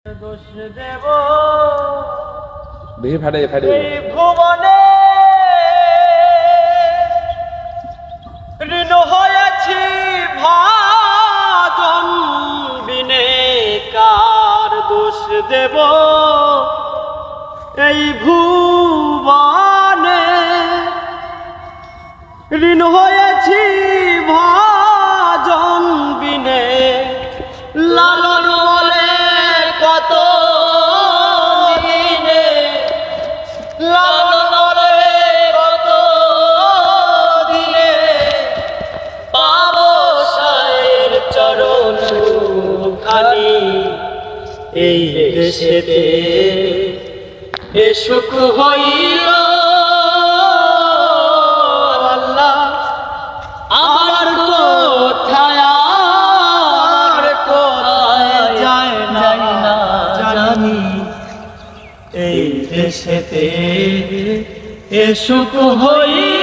দোষ দেব বেশি ফাটে ফাটে এই ভুবনে ঋণ হয়েছি ভাজন বিনে কার দোষ দেব এই ভুবনে ঋণ হয়েছি ভাজন বিনে লালন বলে কত দিনে লালন বলে কত দিনে পাবো সায়ের চরণ খানি এই দেশেতে এ সুখ হইল আল্লাহ আমার কোথায় আর কোথায় যায় না জানি এই দেশেতে এ সুখ হইল।